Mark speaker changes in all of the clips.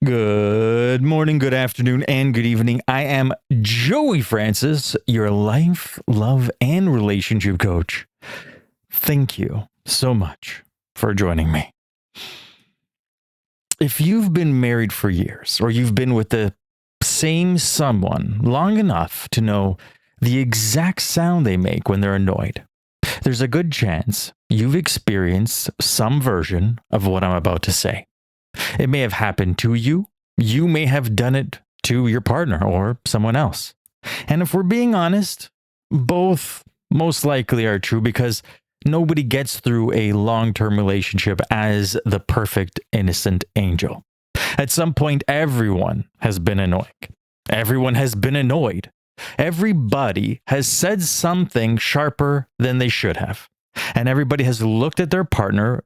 Speaker 1: Good morning, good afternoon, and good evening. I am Joey Francis, your life, love, and relationship coach. Thank you so much for joining me. If you've been married for years, or you've been with the same someone long enough to know the exact sound they make when they're annoyed, there's a good chance you've experienced some version of what I'm about to say. It may have happened to you. You may have done it to your partner or someone else. And if we're being honest, both most likely are true because nobody gets through a long-term relationship as the perfect innocent angel. At some point, everyone has been annoying. Everyone has been annoyed. Everybody has said something sharper than they should have. And everybody has looked at their partner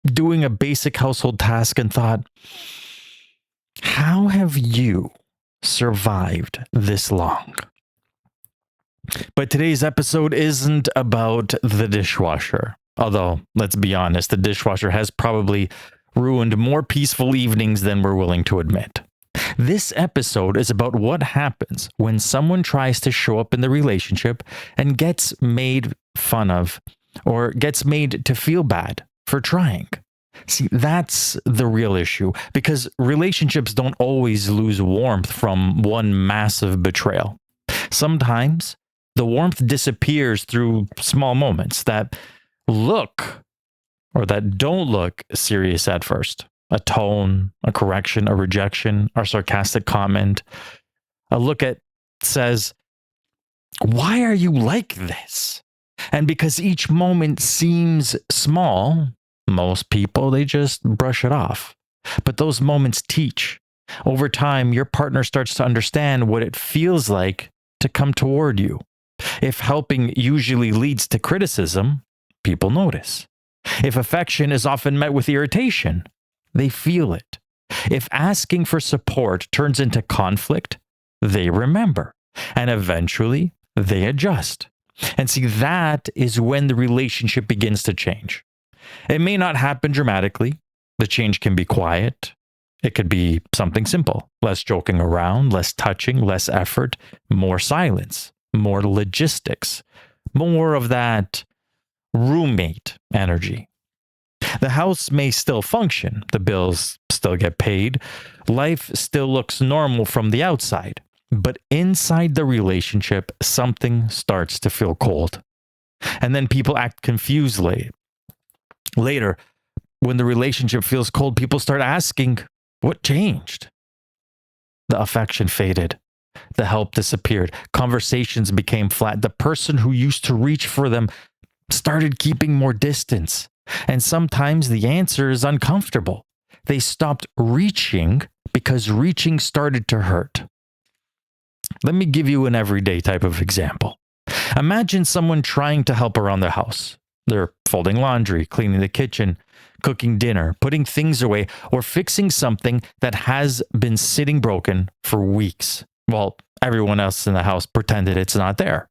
Speaker 1: doing a basic household task and thought, how have you survived this long? But today's episode isn't about the dishwasher. Although, let's be honest, the dishwasher has probably ruined more peaceful evenings than we're willing to admit. This episode is about what happens when someone tries to show up in the relationship and gets made fun of or gets made to feel bad for trying. See, that's the real issue because relationships don't always lose warmth from one massive betrayal. Sometimes the warmth disappears through small moments that look or that don't look serious at first. A tone, a correction, a rejection, a sarcastic comment, a look at says, "Why are you like this?" And because each moment seems small, most people, they just brush it off. But those moments teach. Over time, your partner starts to understand what it feels like to come toward you. If helping usually leads to criticism, people notice. If affection is often met with irritation, they feel it. If asking for support turns into conflict, they remember. And eventually, they adjust. And see, that is when the relationship begins to change. It may not happen dramatically. The change can be quiet. It could be something simple, less joking around, less touching, less effort, more silence, more logistics, more of that roommate energy. The house may still function. The bills still get paid. Life still looks normal from the outside. But inside the relationship, something starts to feel cold. And then people act confusedly. Later, when the relationship feels cold, people start asking, what changed? The affection faded. The help disappeared. Conversations became flat. The person who used to reach for them started keeping more distance. And sometimes the answer is uncomfortable. They stopped reaching because reaching started to hurt. Let me give you an everyday type of example. Imagine someone trying to help around the house. They're folding laundry, cleaning the kitchen, cooking dinner, putting things away, or fixing something that has been sitting broken for weeks. Well, everyone else in the house pretended it's not there.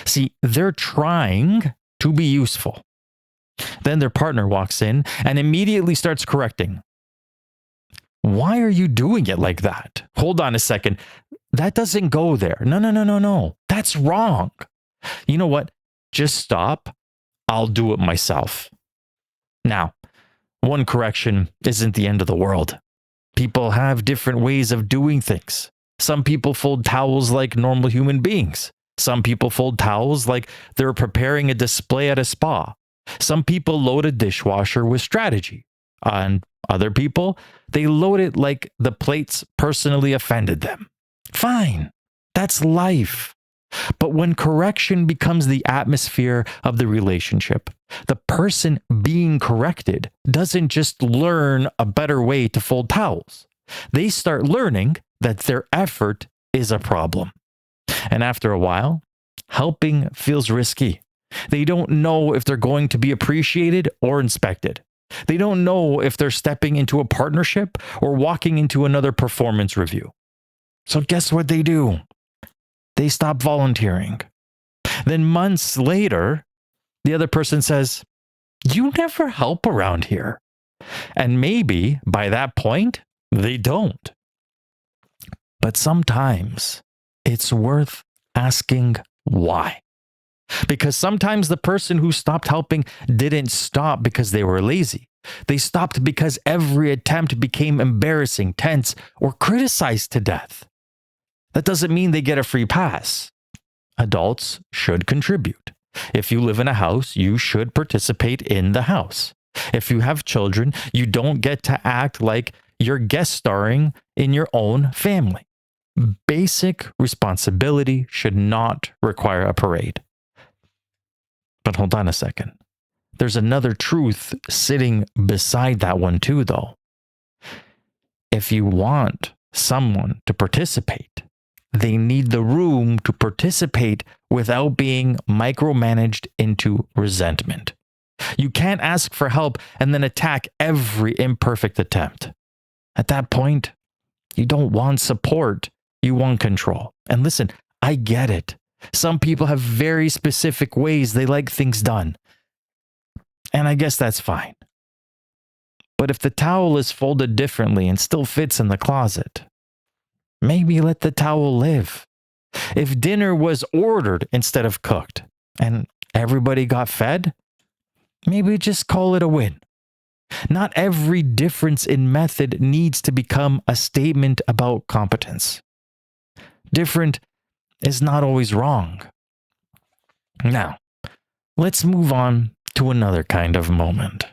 Speaker 1: See, they're trying to be useful. Then their partner walks in and immediately starts correcting. Why are you doing it like that? Hold on a second. That doesn't go there. No. That's wrong. You know what? Just stop. I'll do it myself. Now, one correction isn't the end of the world. People have different ways of doing things. Some people fold towels like normal human beings. Some people fold towels like they're preparing a display at a spa. Some people load a dishwasher with strategy. And other people, they load it like the plates personally offended them. Fine. That's life. But when correction becomes the atmosphere of the relationship, the person being corrected doesn't just learn a better way to fold towels. They start learning that their effort is a problem. And after a while, helping feels risky. They don't know if they're going to be appreciated or inspected. They don't know if they're stepping into a partnership or walking into another performance review. So guess what they do? They stop volunteering. Then months later, the other person says, "You never help around here." And maybe by that point, They don't. But sometimes it's worth asking why. Because sometimes the person who stopped helping didn't stop because they were lazy. They stopped because every attempt became embarrassing, tense, or criticized to death. That doesn't mean they get a free pass. Adults should contribute. If you live in a house, you should participate in the house. If you have children, you don't get to act like you're guest starring in your own family. Basic responsibility should not require a parade. But hold on a second. There's another truth sitting beside that one too, though. If you want someone to participate, they need the room to participate without being micromanaged into resentment. You can't ask for help and then attack every imperfect attempt. At that point, you don't want support, you want control. And listen, I get it. Some people have very specific ways they like things done. And I guess that's fine. But if the towel is folded differently and still fits in the closet, maybe let the towel live. If dinner was ordered instead of cooked and everybody got fed, maybe just call it a win. Not every difference in method needs to become a statement about competence. Different is not always wrong. Now, let's move on to another kind of moment.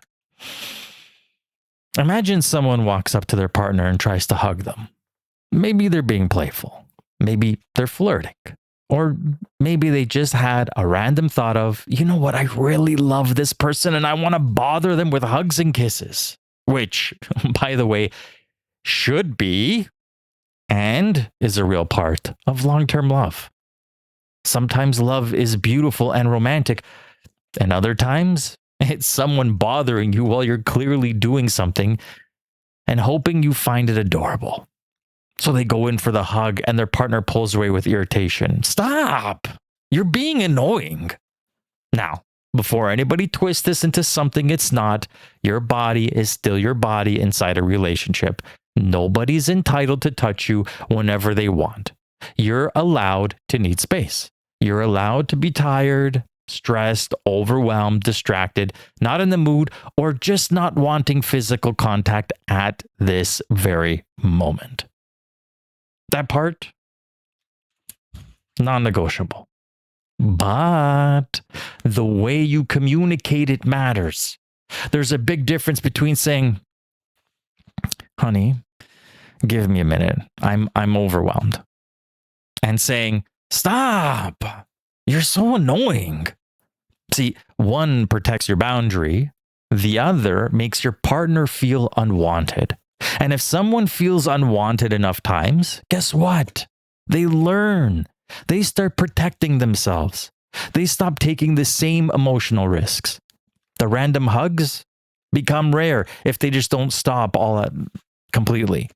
Speaker 1: Imagine someone walks up to their partner and tries to hug them. Maybe they're being playful. Maybe they're flirting. Or maybe they just had a random thought of, you know what, I really love this person and I want to bother them with hugs and kisses. Which, by the way, should be and is a real part of long-term love. Sometimes love is beautiful and romantic, and other times it's someone bothering you while you're clearly doing something and hoping you find it adorable. So they go in for the hug and their partner pulls away with irritation. Stop! You're being annoying. Now, before anybody twists this into something it's not, your body is still your body inside a relationship. Nobody's entitled to touch you whenever they want. You're allowed to need space. You're allowed to be tired, stressed, overwhelmed, distracted, not in the mood, or just not wanting physical contact at this very moment. That part, non-negotiable. But the way you communicate it matters. There's a big difference between saying, honey, give me a minute. I'm overwhelmed. And saying, stop. You're so annoying. See, one protects your boundary. The other makes your partner feel unwanted. And if someone feels unwanted enough times, guess what? They learn. They start protecting themselves. They stop taking the same emotional risks. The random hugs become rare if they just don't stop all that completely.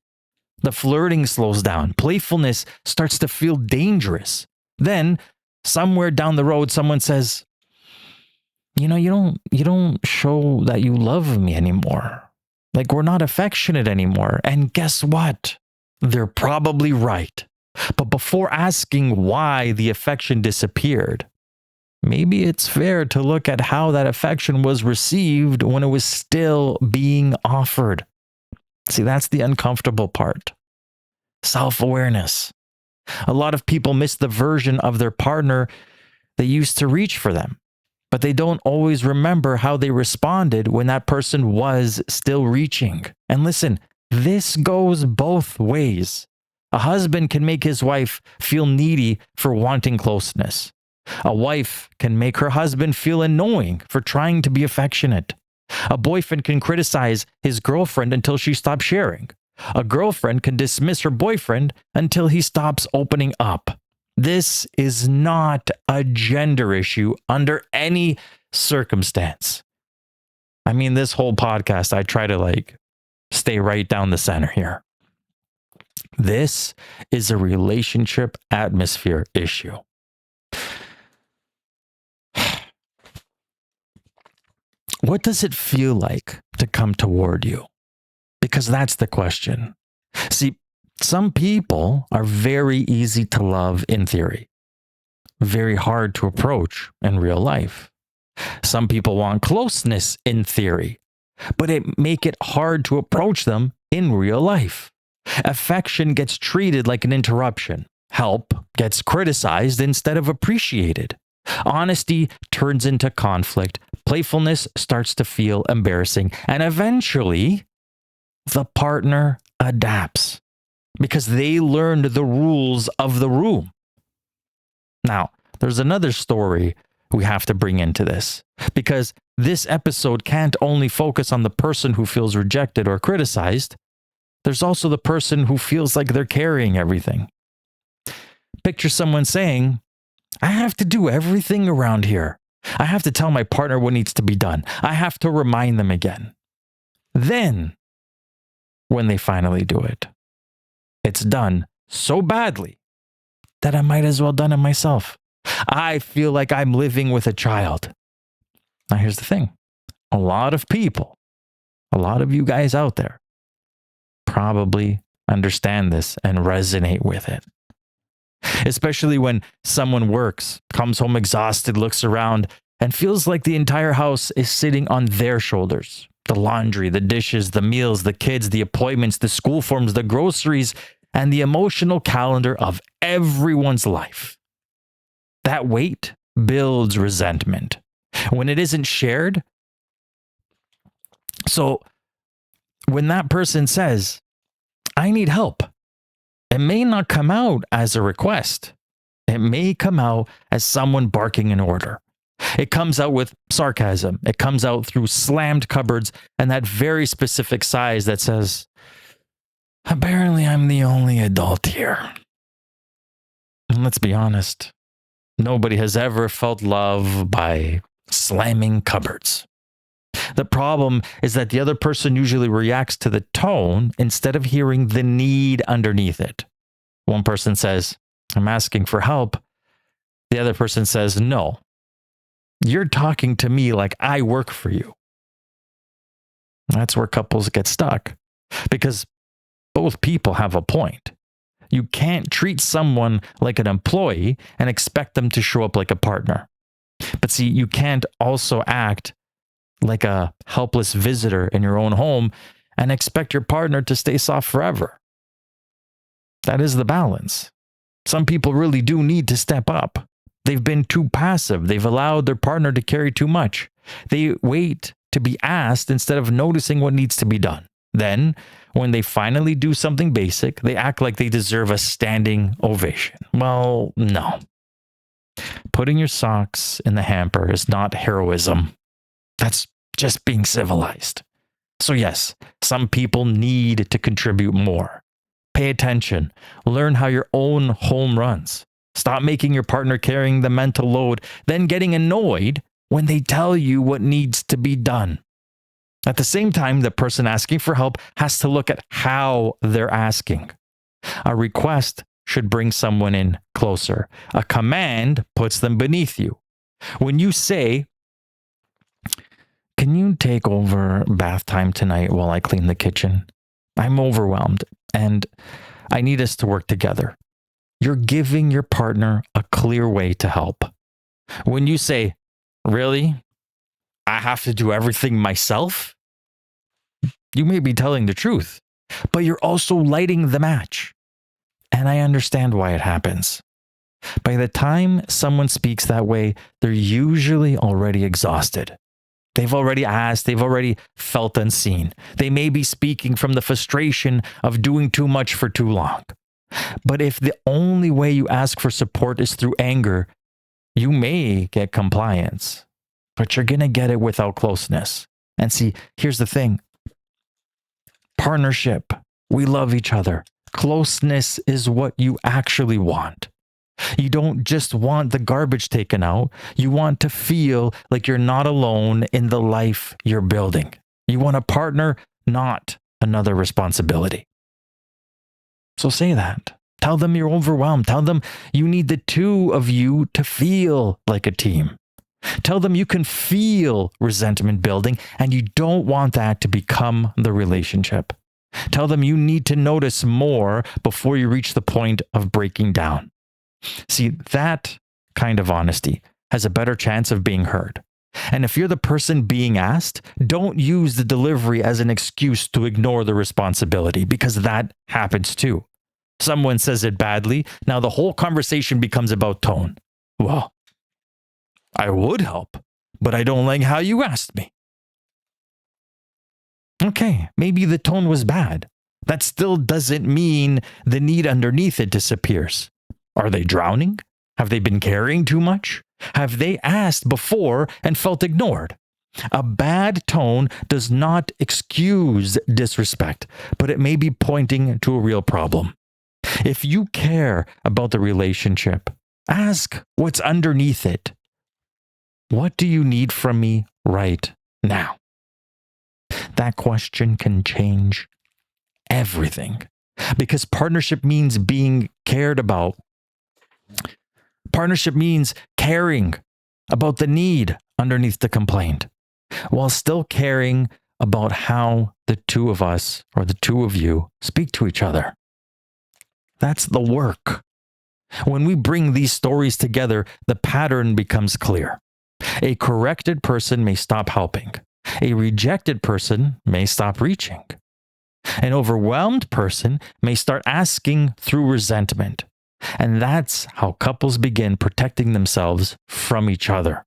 Speaker 1: The flirting slows down. Playfulness starts to feel dangerous. Then, somewhere down the road, someone says, you don't show that you love me anymore. Like, we're not affectionate anymore. And guess what? They're probably right. But before asking why the affection disappeared, maybe it's fair to look at how that affection was received when it was still being offered. See, that's the uncomfortable part. Self-awareness. A lot of people miss the version of their partner that used to reach for them, but they don't always remember how they responded when that person was still reaching. And listen, this goes both ways. A husband can make his wife feel needy for wanting closeness. A wife can make her husband feel annoying for trying to be affectionate. A boyfriend can criticize his girlfriend until she stops sharing. A girlfriend can dismiss her boyfriend until he stops opening up. This is not a gender issue under any circumstance. I mean, this whole podcast, I try to stay right down the center here. This is a relationship atmosphere issue. What does it feel like to come toward you? Because that's the question. See, some people are very easy to love in theory, very hard to approach in real life. Some people want closeness in theory, but it make it hard to approach them in real life. Affection gets treated like an interruption. Help gets criticized instead of appreciated. Honesty turns into conflict. Playfulness starts to feel embarrassing. And eventually, the partner adapts because they learned the rules of the room. Now, there's another story we have to bring into this because this episode can't only focus on the person who feels rejected or criticized. There's also the person who feels like they're carrying everything. Picture someone saying, I have to do everything around here. I have to tell my partner what needs to be done. I have to remind them again. Then, when they finally do it, it's done so badly that I might as well done it myself. I feel like I'm living with a child. Now, here's the thing. A lot of people, a lot of you guys out there probably understand this and resonate with it. Especially when someone works, comes home exhausted, looks around, and feels like the entire house is sitting on their shoulders. The laundry, the dishes, the meals, the kids, the appointments, the school forms, the groceries, and the emotional calendar of everyone's life. That weight builds resentment when it isn't shared. So when that person says, I need help, it may not come out as a request. It may come out as someone barking an order. It comes out with sarcasm. It comes out through slammed cupboards and that very specific sighs that says, apparently I'm the only adult here. And let's be honest, nobody has ever felt love by slamming cupboards. The problem is that the other person usually reacts to the tone instead of hearing the need underneath it. One person says, I'm asking for help. The other person says, no, you're talking to me like I work for you. That's where couples get stuck because both people have a point. You can't treat someone like an employee and expect them to show up like a partner. But see, you can't also act like a helpless visitor in your own home and expect your partner to stay soft forever. That is the balance. Some people really do need to step up. They've been too passive. They've allowed their partner to carry too much. They wait to be asked instead of noticing what needs to be done. Then, when they finally do something basic, they act like they deserve a standing ovation. Well, no. Putting your socks in the hamper is not heroism. That's just being civilized. So yes, some people need to contribute more. Pay attention. Learn how your own home runs. Stop making your partner carrying the mental load, then getting annoyed when they tell you what needs to be done. At the same time, the person asking for help has to look at how they're asking. A request should bring someone in closer. A command puts them beneath you. When you say, can you take over bath time tonight while I clean the kitchen? I'm overwhelmed and I need us to work together. You're giving your partner a clear way to help. When you say, really? I have to do everything myself? You may be telling the truth, but you're also lighting the match. And I understand why it happens. By the time someone speaks that way, they're usually already exhausted. They've already asked, they've already felt unseen. They may be speaking from the frustration of doing too much for too long. But if the only way you ask for support is through anger, you may get compliance, but you're going to get it without closeness. And see, here's the thing. Partnership. We love each other. Closeness is what you actually want. You don't just want the garbage taken out. You want to feel like you're not alone in the life you're building. You want a partner, not another responsibility. So say that. Tell them you're overwhelmed. Tell them you need the two of you to feel like a team. Tell them you can feel resentment building and you don't want that to become the relationship. Tell them you need to notice more before you reach the point of breaking down. See, that kind of honesty has a better chance of being heard. And if you're the person being asked, don't use the delivery as an excuse to ignore the responsibility, because that happens too. Someone says it badly. Now the whole conversation becomes about tone. Well, I would help, but I don't like how you asked me. Okay, maybe the tone was bad. That still doesn't mean the need underneath it disappears. Are they drowning? Have they been carrying too much? Have they asked before and felt ignored? A bad tone does not excuse disrespect, but it may be pointing to a real problem. If you care about the relationship, ask what's underneath it. What do you need from me right now? That question can change everything, because partnership means being cared about. Partnership means caring about the need underneath the complaint, while still caring about how the two of us or the two of you speak to each other. That's the work. When we bring these stories together, the pattern becomes clear. A corrected person may stop helping. A rejected person may stop reaching. An overwhelmed person may start asking through resentment. And that's how couples begin protecting themselves from each other.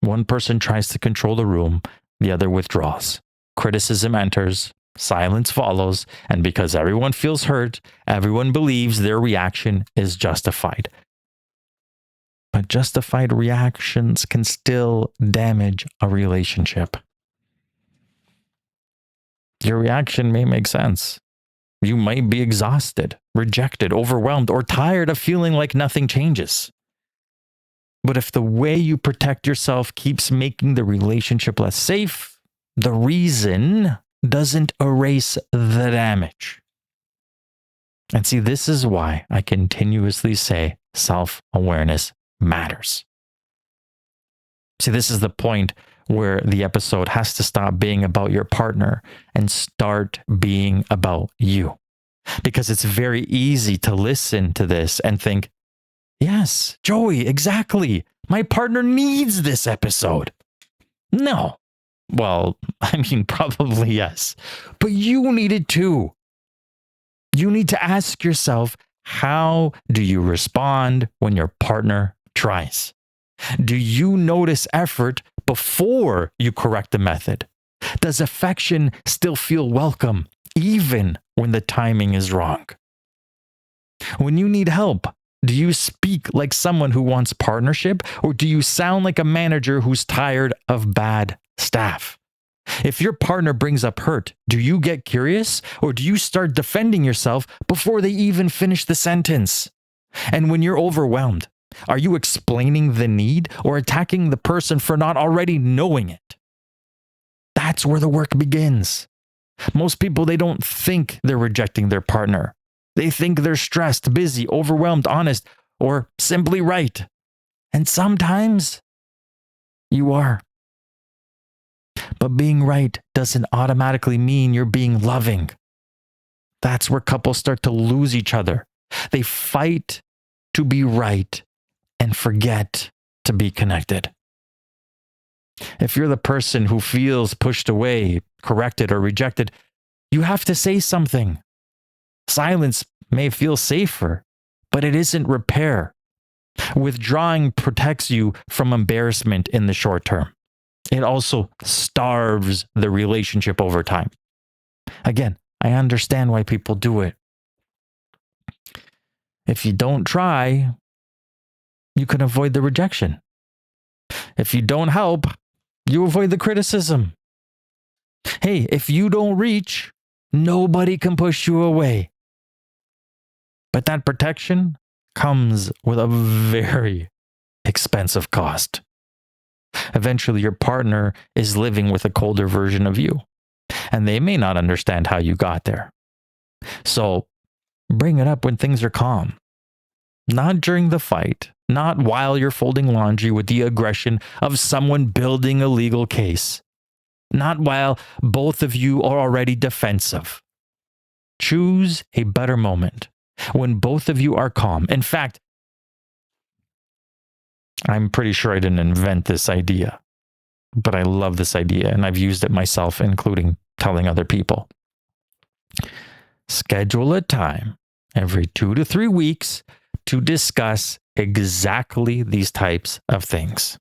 Speaker 1: One person tries to control the room, the other withdraws. Criticism enters, silence follows, and because everyone feels hurt, everyone believes their reaction is justified. But justified reactions can still damage a relationship. Your reaction may make sense. You might be exhausted, rejected, overwhelmed, or tired of feeling like nothing changes. But if the way you protect yourself keeps making the relationship less safe, the reason doesn't erase the damage. And see, this is why I continuously say self-awareness matters. See, this is the point where the episode has to stop being about your partner and start being about you. Because it's very easy to listen to this and think, yes, Joey, exactly. My partner needs this episode. No. Well, I mean, probably yes. But you need it too. You need to ask yourself, how do you respond when your partner tries? Do you notice effort before you correct the method? Does affection still feel welcome, even when the timing is wrong? When you need help, do you speak like someone who wants partnership, or do you sound like a manager who's tired of bad staff? If your partner brings up hurt, do you get curious, or do you start defending yourself before they even finish the sentence? And when you're overwhelmed, are you explaining the need or attacking the person for not already knowing it? That's where the work begins. Most people, they don't think they're rejecting their partner. They think they're stressed, busy, overwhelmed, honest, or simply right. And sometimes you are. But being right doesn't automatically mean you're being loving. That's where couples start to lose each other. They fight to be right and forget to be connected. If you're the person who feels pushed away, corrected, or rejected, you have to say something. Silence may feel safer, but it isn't repair. Withdrawing protects you from embarrassment in the short term. It also starves the relationship over time. Again, I understand why people do it. If you don't try, you can avoid the rejection. If you don't help, you avoid the criticism. Hey, if you don't reach, nobody can push you away. But that protection comes with a very expensive cost. Eventually, your partner is living with a colder version of you, and they may not understand how you got there. So bring it up when things are calm. Not during the fight, not while you're folding laundry with the aggression of someone building a legal case. not while both of you are already defensive. Choose a better moment when both of you are calm. In fact, I'm pretty sure I didn't invent this idea, but I love this idea and I've used it myself, including telling other people. Schedule a time every 2 to 3 weeks to discuss exactly these types of things.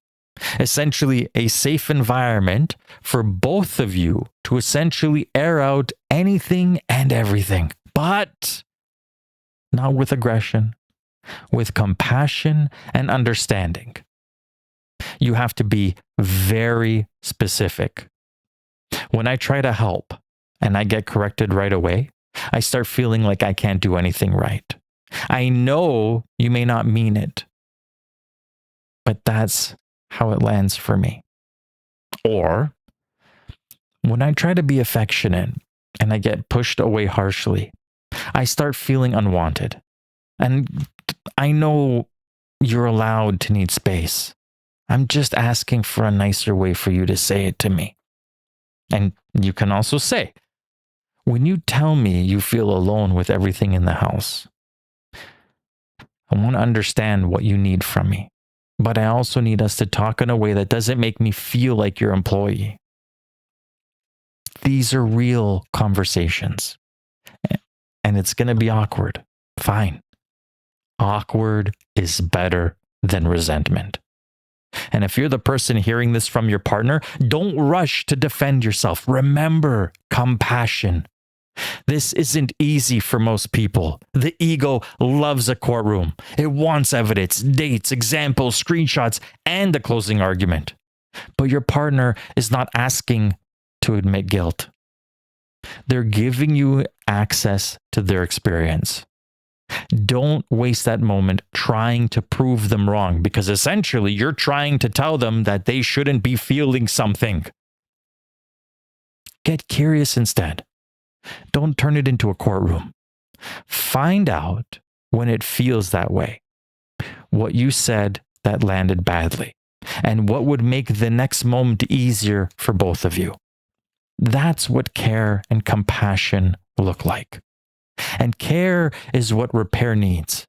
Speaker 1: Essentially, a safe environment for both of you to essentially air out anything and everything, but not with aggression, with compassion and understanding. You have to be very specific. When I try to help and I get corrected right away, I start feeling like I can't do anything right. I know you may not mean it, but that's how it lands for me. Or when I try to be affectionate and I get pushed away harshly, I start feeling unwanted. And I know you're allowed to need space. I'm just asking for a nicer way for you to say it to me. And you can also say, when you tell me you feel alone with everything in the house, I want to understand what you need from me. But I also need us to talk in a way that doesn't make me feel like your employee. These are real conversations. And it's going to be awkward. Fine. Awkward is better than resentment. And if you're the person hearing this from your partner, don't rush to defend yourself. Remember compassion. This isn't easy for most people. The ego loves a courtroom. It wants evidence, dates, examples, screenshots, and a closing argument. But your partner is not asking to admit guilt. They're giving you access to their experience. Don't waste that moment trying to prove them wrong, because essentially you're trying to tell them that they shouldn't be feeling something. Get curious instead. Don't turn it into a courtroom. Find out when it feels that way, what you said that landed badly, and what would make the next moment easier for both of you. That's what care and compassion look like. And care is what repair needs.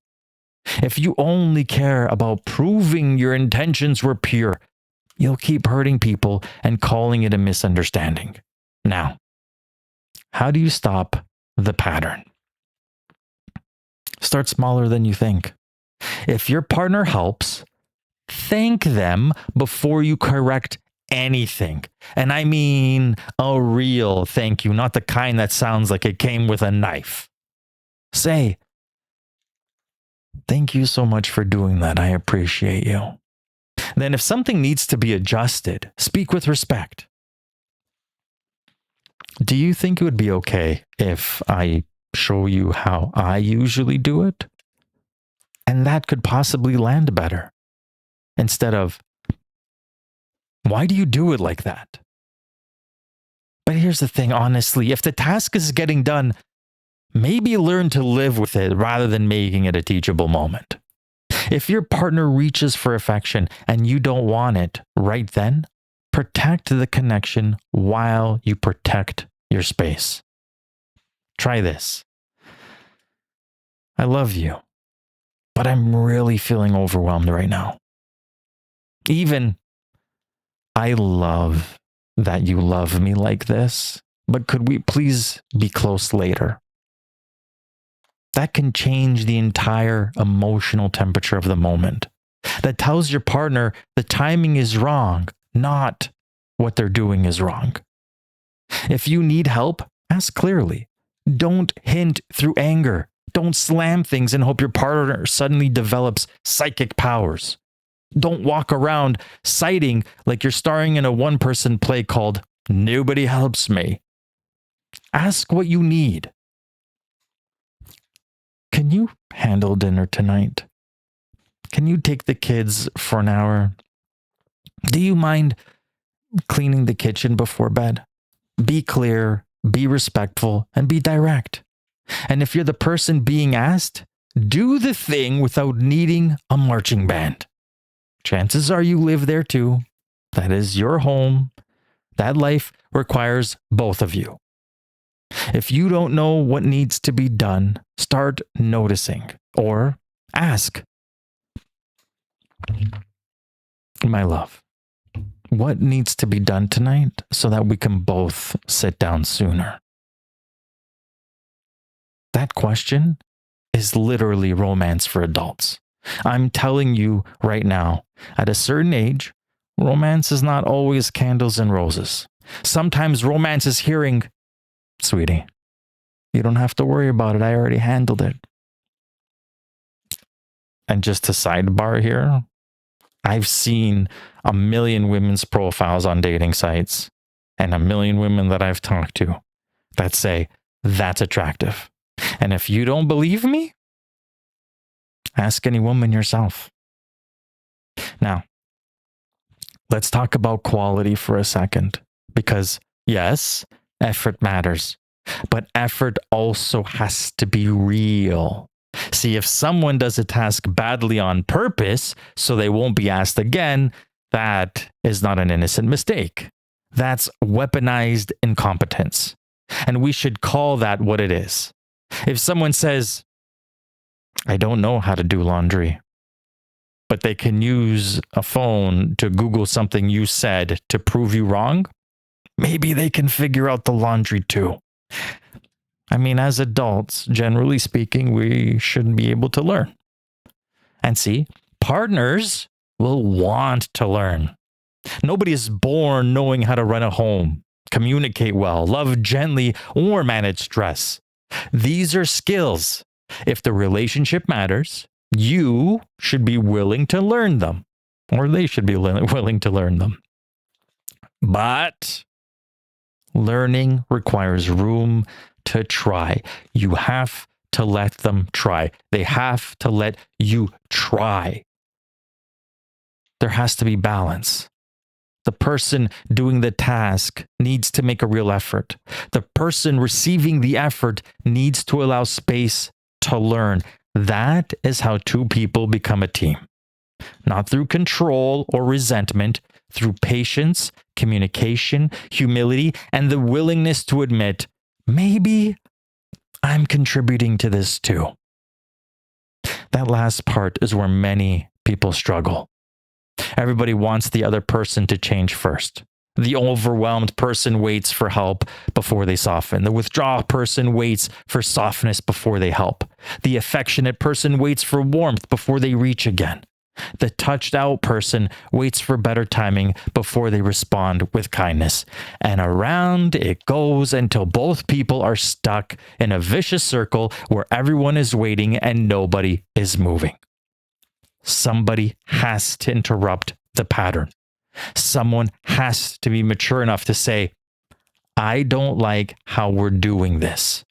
Speaker 1: If you only care about proving your intentions were pure, you'll keep hurting people and calling it a misunderstanding. Now, how do you stop the pattern? Start smaller than you think. If your partner helps, thank them before you correct anything. And I mean a real thank you, not the kind that sounds like it came with a knife. Say, thank you so much for doing that. I appreciate you. Then if something needs to be adjusted, speak with respect. Do you think it would be okay if I show you how I usually do it? And that could possibly land better. Instead of, why do you do it like that? But here's the thing, honestly, if the task is getting done, maybe learn to live with it rather than making it a teachable moment. If your partner reaches for affection and you don't want it right then, protect the connection while you protect your space. Try this. I love you, but I'm really feeling overwhelmed right now. Even, I love that you love me like this, but could we please be close later? That can change the entire emotional temperature of the moment. That tells your partner the timing is wrong, not what they're doing is wrong. If you need help, ask clearly. Don't hint through anger. Don't slam things and hope your partner suddenly develops psychic powers. Don't walk around citing like you're starring in a one-person play called Nobody Helps Me. Ask what you need. Can you handle dinner tonight? Can you take the kids for an hour? Do you mind cleaning the kitchen before bed? Be clear, be respectful, and be direct. And if you're the person being asked, do the thing without needing a marching band. Chances are you live there too. That is your home. That life requires both of you. If you don't know what needs to be done, start noticing or ask, my love, what needs to be done tonight so that we can both sit down sooner? That question is literally romance for adults. I'm telling you right now, at a certain age, romance is not always candles and roses. Sometimes romance is hearing, sweetie, you don't have to worry about it. I already handled it. And just a sidebar here, I've seen a million women's profiles on dating sites and a million women that I've talked to that say that's attractive. And if you don't believe me, ask any woman yourself. Now, let's talk about quality for a second, because yes, effort matters, but effort also has to be real. See, if someone does a task badly on purpose so they won't be asked again, that is not an innocent mistake. That's weaponized incompetence. And we should call that what it is. If someone says, I don't know how to do laundry, but they can use a phone to Google something you said to prove you wrong, maybe they can figure out the laundry too. I mean, as adults, generally speaking, we shouldn't be able to learn. And see, partners will want to learn. Nobody is born knowing how to run a home, communicate well, love gently, or manage stress. These are skills. If the relationship matters, you should be willing to learn them, or they should be willing to learn them. But learning requires room to try. You have to let them try. They have to let you try. There has to be balance. The person doing the task needs to make a real effort. The person receiving the effort needs to allow space to learn. That is how two people become a team. Not through control or resentment, through patience, communication, humility, and the willingness to admit, maybe I'm contributing to this too. That last part is where many people struggle. Everybody wants the other person to change first. The overwhelmed person waits for help before they soften. The withdrawn person waits for softness before they help. The affectionate person waits for warmth before they reach again. The touched out person waits for better timing before they respond with kindness. And around it goes until both people are stuck in a vicious circle where everyone is waiting and nobody is moving. Somebody has to interrupt the pattern. Someone has to be mature enough to say, I don't like how we're doing this.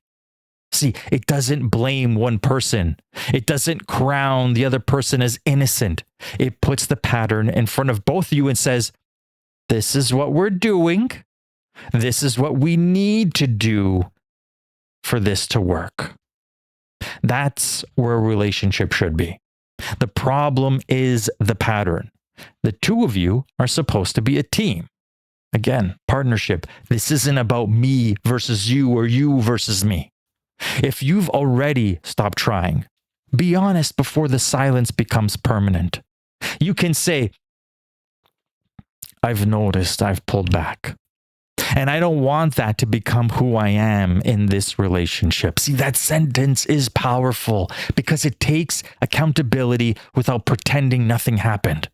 Speaker 1: See, it doesn't blame one person. It doesn't crown the other person as innocent. It puts the pattern in front of both of you and says, this is what we're doing. This is what we need to do for this to work. That's where a relationship should be. The problem is the pattern. The two of you are supposed to be a team. Again, partnership. This isn't about me versus you or you versus me. If you've already stopped trying, be honest before the silence becomes permanent. You can say, I've noticed I've pulled back. And I don't want that to become who I am in this relationship. See, that sentence is powerful because it takes accountability without pretending nothing happened.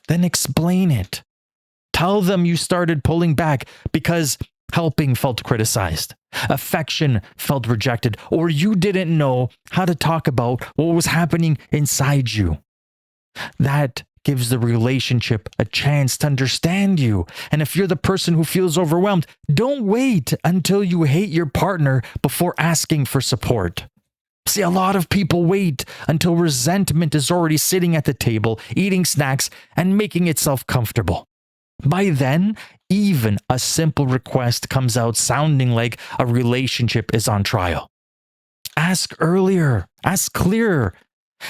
Speaker 1: Then explain it. Tell them you started pulling back because helping felt criticized, affection felt rejected, or you didn't know how to talk about what was happening inside you. That gives the relationship a chance to understand you. And if you're the person who feels overwhelmed, don't wait until you hate your partner before asking for support. See, a lot of people wait until resentment is already sitting at the table, eating snacks, and making itself comfortable. By then, even a simple request comes out sounding like a relationship is on trial. Ask earlier, ask clearer.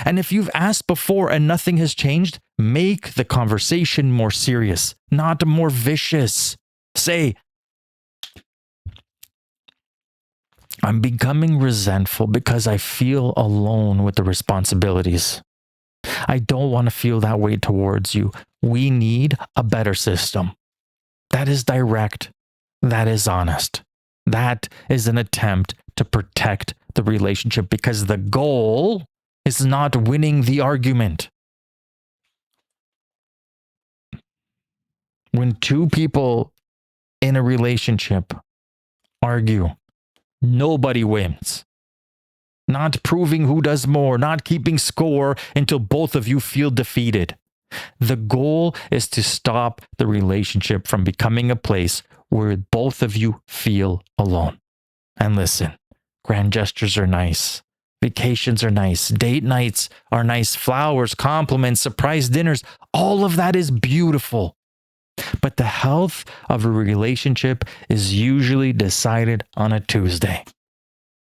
Speaker 1: And if you've asked before and nothing has changed, make the conversation more serious, not more vicious. Say, I'm becoming resentful because I feel alone with the responsibilities. I don't want to feel that way towards you. We need a better system. That is direct. That is honest. That is an attempt to protect the relationship because the goal is not winning the argument. When two people in a relationship argue, nobody wins. Not proving who does more, not keeping score until both of you feel defeated. The goal is to stop the relationship from becoming a place where both of you feel alone. And listen, grand gestures are nice. Vacations are nice. Date nights are nice. Flowers, compliments, surprise dinners. All of that is beautiful. But the health of a relationship is usually decided on a Tuesday.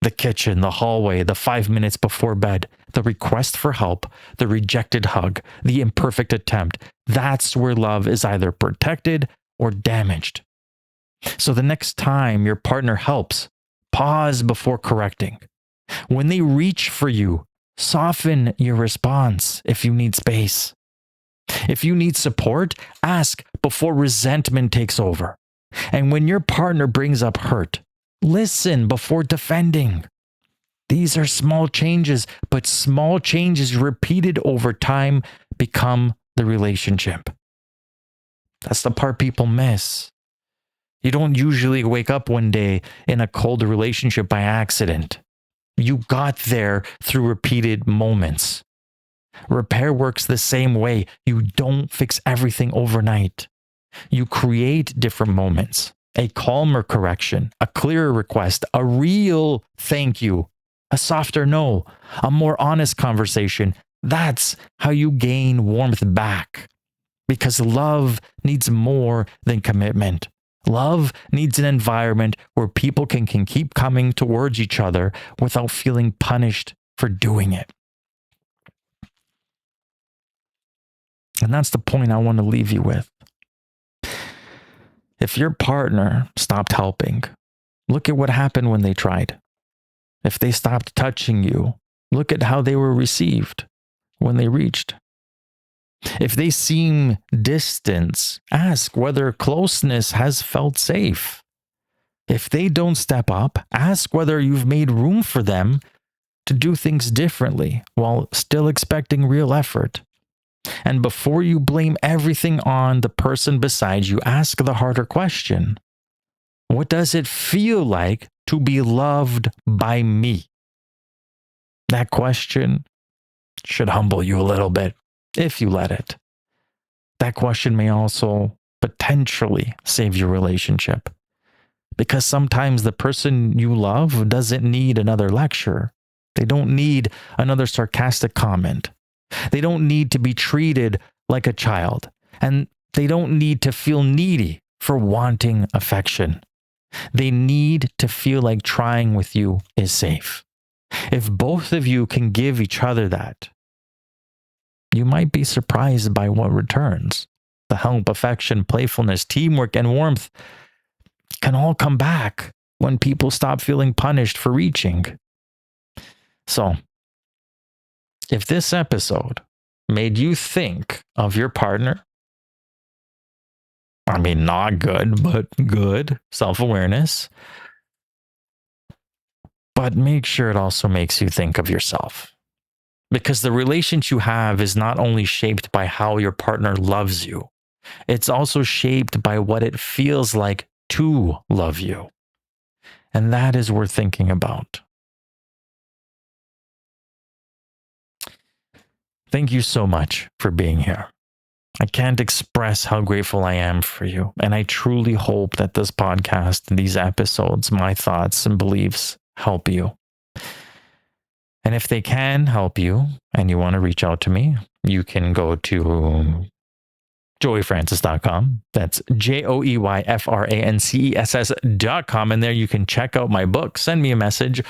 Speaker 1: The kitchen, the hallway, the 5 minutes before bed, the request for help, the rejected hug, the imperfect attempt. That's where love is either protected or damaged. So the next time your partner helps, pause before correcting. When they reach for you, soften your response if you need space. If you need support, ask before resentment takes over. And when your partner brings up hurt, listen before defending. These are small changes, but small changes repeated over time become the relationship. That's the part people miss. You don't usually wake up one day in a cold relationship by accident. You got there through repeated moments. Repair works the same way. You don't fix everything overnight. You create different moments. A calmer correction, a clearer request, a real thank you, a softer no, a more honest conversation. That's how you gain warmth back. Because love needs more than commitment. Love needs an environment where people can keep coming towards each other without feeling punished for doing it. And that's the point I want to leave you with. If your partner stopped helping, look at what happened when they tried. If they stopped touching you, look at how they were received when they reached. If they seem distant, ask whether closeness has felt safe. If they don't step up, ask whether you've made room for them to do things differently while still expecting real effort. And before you blame everything on the person beside you, ask the harder question. What does it feel like to be loved by me? That question should humble you a little bit if you let it. That question may also potentially save your relationship. Because sometimes the person you love doesn't need another lecture. They don't need another sarcastic comment. They don't need to be treated like a child. And they don't need to feel needy for wanting affection. They need to feel like trying with you is safe. If both of you can give each other that, you might be surprised by what returns. The help, affection, playfulness, teamwork, and warmth can all come back when people stop feeling punished for reaching. So, if this episode made you think of your partner, I mean, not good, but good self-awareness, but make sure it also makes you think of yourself. Because the relationship you have is not only shaped by how your partner loves you, it's also shaped by what it feels like to love you. And that is worth thinking about. Thank you so much for being here. I can't express how grateful I am for you. And I truly hope that this podcast, these episodes, my thoughts and beliefs help you. And if they can help you and you want to reach out to me, you can go to joeyfrancis.com. That's JOEYFRANCESS.com. And there you can check out my book, send me a message,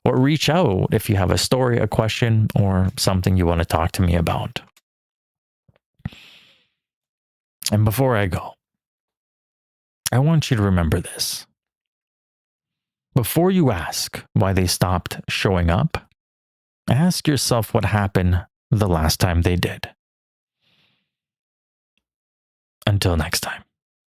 Speaker 1: or reach out if you have a story, a question, or something you want to talk to me about. And before I go, I want you to remember this. Before you ask why they stopped showing up, ask yourself what happened the last time they did. Until next time.